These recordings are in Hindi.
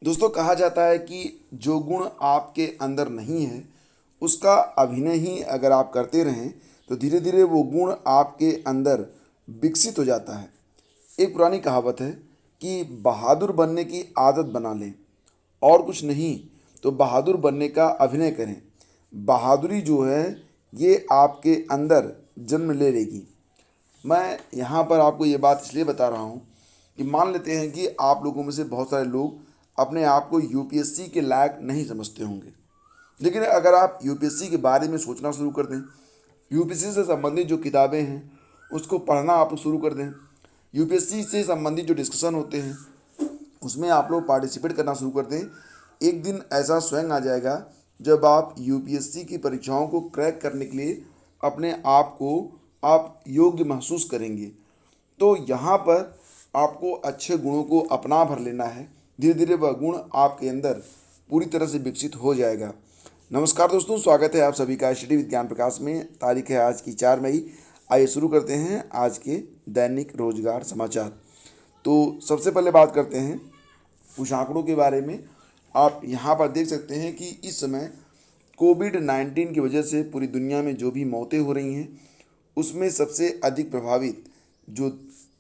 दोस्तों, कहा जाता है कि जो गुण आपके अंदर नहीं है उसका अभिनय ही अगर आप करते रहें तो धीरे धीरे वो गुण आपके अंदर विकसित हो जाता है। एक पुरानी कहावत है कि बहादुर बनने की आदत बना लें, और कुछ नहीं तो बहादुर बनने का अभिनय करें। बहादुरी जो है ये आपके अंदर जन्म ले लेगी। मैं यहाँ पर आपको ये बात इसलिए बता रहा हूँ कि मान लेते हैं कि आप लोगों में से बहुत सारे लोग अपने आप को यूपीएससी के लायक नहीं समझते होंगे, लेकिन अगर आप यूपीएससी के बारे में सोचना शुरू कर दें, यूपीएससी से संबंधित जो किताबें हैं उसको पढ़ना आप लोग शुरू कर दें, यूपीएससी से संबंधित जो डिस्कशन होते हैं उसमें आप लोग पार्टिसिपेट करना शुरू कर दें, एक दिन ऐसा स्वयं आ जाएगा जब आप यूपीएससी की परीक्षाओं को क्रैक करने के लिए अपने आप को आप योग्य महसूस करेंगे। तो यहाँ पर आपको अच्छे गुणों को अपना भर लेना है। धीरे धीरे वह गुण आपके अंदर पूरी तरह से विकसित हो जाएगा। नमस्कार दोस्तों, स्वागत है आप सभी का स्टडी विद ज्ञान प्रकाश में। तारीख है आज की 4 मई। आइए शुरू करते हैं आज के दैनिक रोजगार समाचार। तो सबसे पहले बात करते हैं कुछ आंकड़ों के बारे में। आप यहाँ पर देख सकते हैं कि इस समय कोविड-19 की वजह से पूरी दुनिया में जो भी मौतें हो रही हैं उसमें सबसे अधिक प्रभावित जो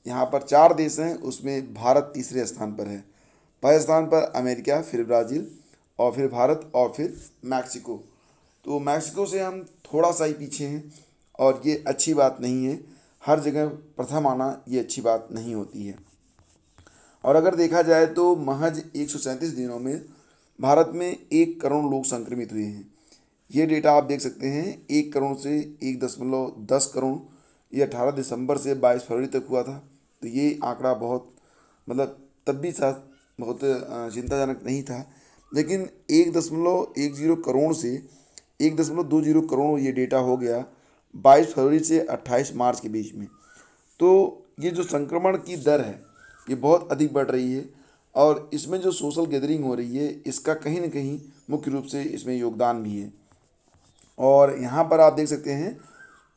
यहाँ पर 4 देश हैं उसमें भारत तीसरे स्थान पर है। पहले स्थान पर अमेरिका, फिर ब्राज़ील और फिर भारत और फिर मैक्सिको। तो मैक्सिको से हम थोड़ा सा ही पीछे हैं और ये अच्छी बात नहीं है। हर जगह प्रथम आना ये अच्छी बात नहीं होती है। और अगर देखा जाए तो महज 137 दिनों में भारत में 1 करोड़ लोग संक्रमित हुए हैं। ये डेटा आप देख सकते हैं। 1 करोड़ से 1.10 करोड़ ये 18 दिसंबर से 22 फरवरी तक हुआ था। तो ये आंकड़ा बहुत तब भी साथ बहुत चिंताजनक नहीं था, लेकिन 1.10 करोड़ से 1.20 करोड़ ये डेटा हो गया 22 फरवरी से 28 मार्च के बीच में। तो ये जो संक्रमण की दर है ये बहुत अधिक बढ़ रही है और इसमें जो सोशल गैदरिंग हो रही है इसका कहीं ना कहीं मुख्य रूप से इसमें योगदान भी है। और यहाँ पर आप देख सकते हैं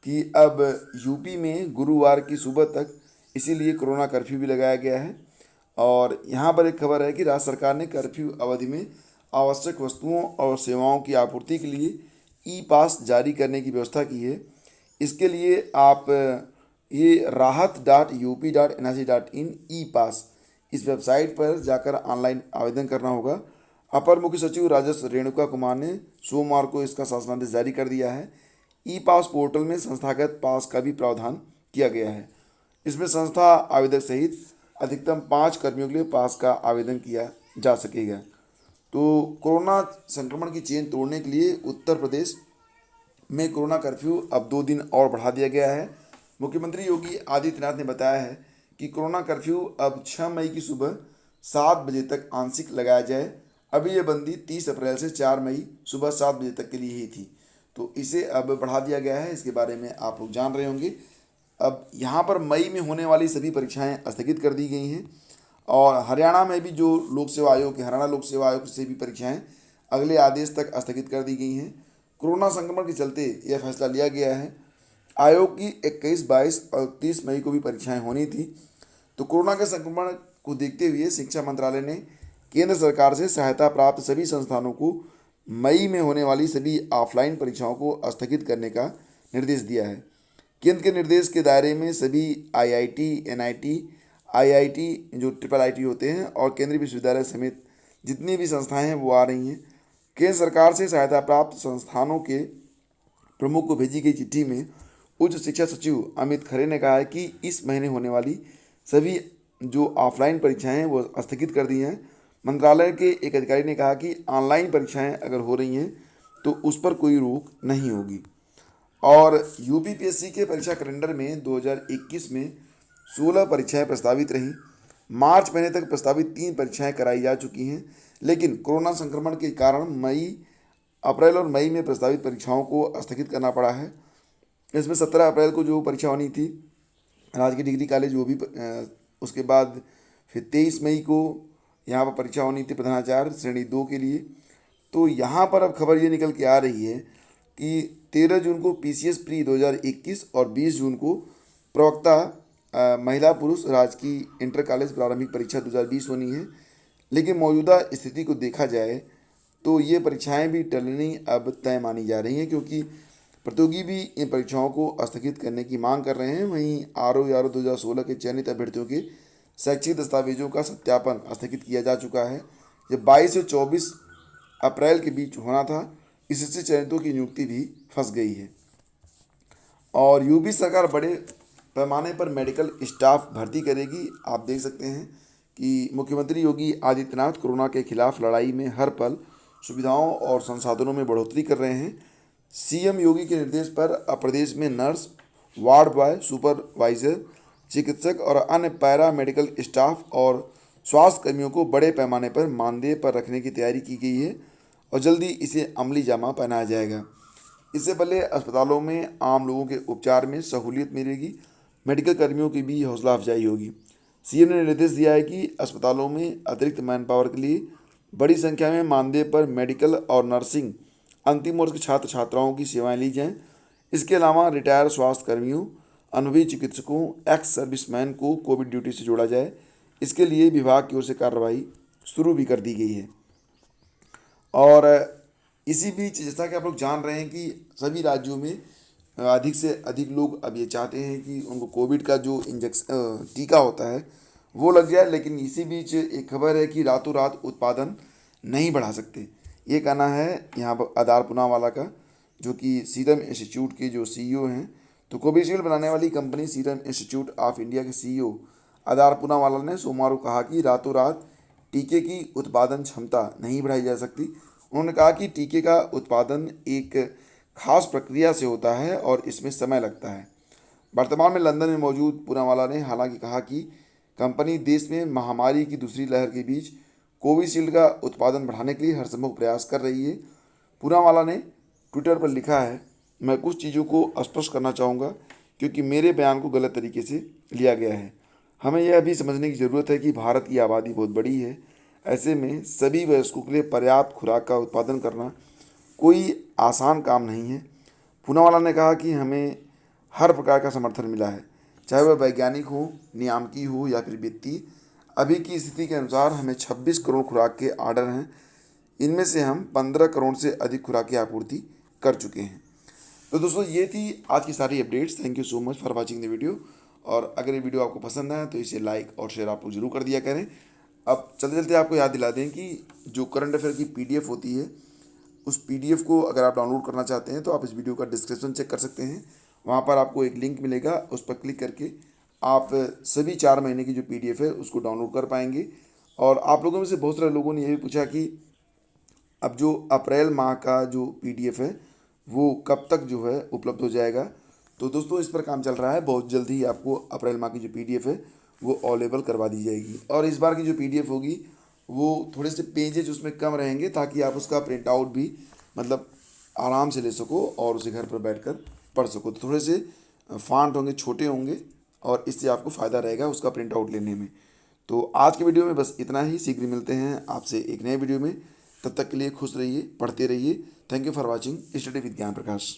कि अब यूपी में गुरुवार की सुबह तक इसीलिए कोरोना कर्फ्यू भी लगाया गया है। और यहाँ पर एक खबर है कि राज्य सरकार ने कर्फ्यू अवधि में आवश्यक वस्तुओं और सेवाओं की आपूर्ति के लिए ई पास जारी करने की व्यवस्था की है। इसके लिए आप ये rahat.up.nic.in ई पास इस वेबसाइट पर जाकर ऑनलाइन आवेदन करना होगा। अपर मुख्य सचिव राजस्व रेणुका कुमार ने सोमवार को इसका शासनादेश जारी कर दिया है। ई पास पोर्टल में संस्थागत पास का भी प्रावधान किया गया है। इसमें संस्था आवेदक सहित अधिकतम 5 कर्मियों के लिए पास का आवेदन किया जा सकेगा। तो कोरोना संक्रमण की चेन तोड़ने के लिए उत्तर प्रदेश में कोरोना कर्फ्यू अब 2 दिन और बढ़ा दिया गया है। मुख्यमंत्री योगी आदित्यनाथ ने बताया है कि कोरोना कर्फ्यू अब 6 मई की सुबह 7 बजे तक आंशिक लगाया जाए। अभी यह बंदी 30 अप्रैल से 4 मई सुबह 7 बजे तक के लिए ही थी, तो इसे अब बढ़ा दिया गया है। इसके बारे में आप लोग जान रहे होंगे। अब यहाँ पर मई में होने वाली सभी परीक्षाएं स्थगित कर दी गई हैं और हरियाणा में भी जो लोक सेवा आयोग के हरियाणा लोक सेवा आयोग से भी परीक्षाएं अगले आदेश तक स्थगित कर दी गई हैं। कोरोना संक्रमण के चलते यह फैसला लिया गया है। आयोग की 21, 22 और 30 मई को भी परीक्षाएं होनी थी। तो कोरोना के संक्रमण को देखते हुए शिक्षा मंत्रालय ने केंद्र सरकार से सहायता प्राप्त सभी संस्थानों को मई में होने वाली सभी ऑफलाइन परीक्षाओं को स्थगित करने का निर्देश दिया है। केंद्र के निर्देश के दायरे में सभी आईआईटी, एनआईटी, आईआईटी जो ट्रिपल आईटी होते हैं और केंद्रीय विश्वविद्यालय समेत जितनी भी संस्थाएं हैं वो आ रही हैं। केंद्र सरकार से सहायता प्राप्त संस्थानों के प्रमुख को भेजी गई चिट्ठी में उच्च शिक्षा सचिव अमित खरे ने कहा है कि इस महीने होने वाली सभी जो ऑफलाइन परीक्षाएं हैं वो स्थगित कर दी हैं। मंत्रालय के एक अधिकारी ने कहा कि ऑनलाइन परीक्षाएं अगर हो रही हैं तो उस पर कोई रोक नहीं होगी। और यूपीपीएससी के परीक्षा कैलेंडर में 2021 में 16 परीक्षाएं प्रस्तावित रहीं। मार्च महीने तक प्रस्तावित 3 परीक्षाएं कराई जा चुकी हैं, लेकिन कोरोना संक्रमण के कारण अप्रैल और मई में प्रस्तावित परीक्षाओं को स्थगित करना पड़ा है। इसमें 17 अप्रैल को जो परीक्षा होनी थी राजकीय डिग्री कॉलेज वो भी उसके बाद फिर 23 मई को यहाँ पर परीक्षा होनी थी प्रधानाचार्य श्रेणी 2 के लिए। तो यहाँ पर अब खबर ये निकल के आ रही है कि 13 जून को पीसीएस प्री 2021 और 20 जून को प्रवक्ता महिला पुरुष राजकीय इंटर कॉलेज प्रारंभिक परीक्षा 2020 होनी है। लेकिन मौजूदा स्थिति को देखा जाए तो ये परीक्षाएं भी टलनी अब तय मानी जा रही हैं, क्योंकि प्रतियोगी भी इन परीक्षाओं को स्थगित करने की मांग कर रहे हैं। वहीं RO 2016 के चयनित अभ्यर्थियों के शैक्षिक दस्तावेजों का सत्यापन स्थगित किया जा चुका है। ये 22 से 24 अप्रैल के बीच होना था, इससे चयनितों की नियुक्ति भी फंस गई है। और यूपी सरकार बड़े पैमाने पर मेडिकल स्टाफ भर्ती करेगी। आप देख सकते हैं कि मुख्यमंत्री योगी आदित्यनाथ कोरोना के खिलाफ लड़ाई में हर पल सुविधाओं और संसाधनों में बढ़ोतरी कर रहे हैं। CM योगी के निर्देश पर अब प्रदेश में नर्स, वार्ड बॉय, सुपरवाइजर, चिकित्सक और अन्य पैरा मेडिकल स्टाफ और स्वास्थ्य कर्मियों को बड़े पैमाने पर मानदेय पर रखने की तैयारी की गई है और जल्दी इसे अमली जामा पहनाया जाएगा। इससे पहले अस्पतालों में आम लोगों के उपचार में सहूलियत मिलेगी, मेडिकल कर्मियों की भी हौसला अफजाई होगी। CM ने निर्देश दिया है कि अस्पतालों में अतिरिक्त मैन पावर के लिए बड़ी संख्या में मानदेय पर मेडिकल और नर्सिंग अंतिम वर्ष के छात्र छात्राओं की सेवाएं ली जाएं। इसके अलावा रिटायर स्वास्थ्य कर्मियों, अनुभवी चिकित्सकों, एक्स सर्विसमैन को कोविड ड्यूटी से जोड़ा जाए। इसके लिए विभाग की ओर से कार्रवाई शुरू भी कर दी गई है। और इसी बीच जैसा कि आप लोग जान रहे हैं कि सभी राज्यों में अधिक से अधिक लोग अब ये चाहते हैं कि उनको कोविड का जो टीका होता है वो लग जाए, लेकिन इसी बीच एक खबर है कि रातों रात उत्पादन नहीं बढ़ा सकते। ये कहना है यहाँ पर आधार पूनावाला का, जो कि सीरम इंस्टीट्यूट के जो CEO हैं। तो कोविशील्ड बनाने वाली company serum institute of India के CEO आधार पूनावाला ने सोमवार को कहा कि रातों रात टीके की उत्पादन क्षमता नहीं बढ़ाई जा सकती। उन्होंने कहा कि टीके का उत्पादन एक खास प्रक्रिया से होता है और इसमें समय लगता है। वर्तमान में लंदन में मौजूद पूनावाला ने हालांकि कहा कि कंपनी देश में महामारी की दूसरी लहर के बीच कोविशील्ड का उत्पादन बढ़ाने के लिए हर संभव प्रयास कर रही है। पूनावाला ने ट्विटर पर लिखा है, मैं कुछ चीज़ों को स्पष्ट करना चाहूँगा क्योंकि मेरे बयान को गलत तरीके से लिया गया है। हमें यह भी समझने की ज़रूरत है कि भारत की आबादी बहुत बड़ी है। ऐसे में सभी वयस्कों के लिए पर्याप्त खुराक का उत्पादन करना कोई आसान काम नहीं है। पूनावाला ने कहा कि हमें हर प्रकार का समर्थन मिला है, चाहे वह वैज्ञानिक हो, नियामकी हो या फिर वित्तीय। अभी की स्थिति के अनुसार हमें 26 करोड़ खुराक के ऑर्डर हैं। इनमें से हम 15 करोड़ से अधिक खुराक की आपूर्ति कर चुके हैं। तो दोस्तों ये थी आज की सारी updates. Thank you so much for watching the video. और अगर ये वीडियो आपको पसंद आया तो इसे लाइक और शेयर आप लोग जरूर कर दिया करें। अब चलते चलते आपको याद दिला दें कि जो करंट अफेयर की PDF होती है, उस PDF को अगर आप डाउनलोड करना चाहते हैं तो आप इस वीडियो का डिस्क्रिप्शन चेक कर सकते हैं। वहाँ पर आपको एक लिंक मिलेगा, उस पर क्लिक करके आप सभी 4 महीने की जो PDF है उसको डाउनलोड कर पाएंगे। और आप लोगों में से बहुत सारे लोगों ने ये भी पूछा कि अब जो अप्रैल माह का जो PDF है वो कब तक जो है उपलब्ध हो जाएगा। तो दोस्तों इस पर काम चल रहा है, बहुत जल्द ही आपको अप्रैल माह की जो PDF है वो अवेलेबल करवा दी जाएगी। और इस बार की जो PDF होगी वो थोड़े से पेजेज उसमें कम रहेंगे ताकि आप उसका प्रिंट आउट भी मतलब आराम से ले सको और उसे घर पर बैठकर पढ़ सको। तो थोड़े से फॉन्ट होंगे, छोटे होंगे और इससे आपको फ़ायदा रहेगा उसका प्रिंट आउट लेने में। तो आज के वीडियो में बस इतना ही। शीघ्र मिलते हैं आपसे एक नए वीडियो में। तब तक के लिए खुश रहिए, पढ़ते रहिए। Thank you for watching study with ज्ञान प्रकाश।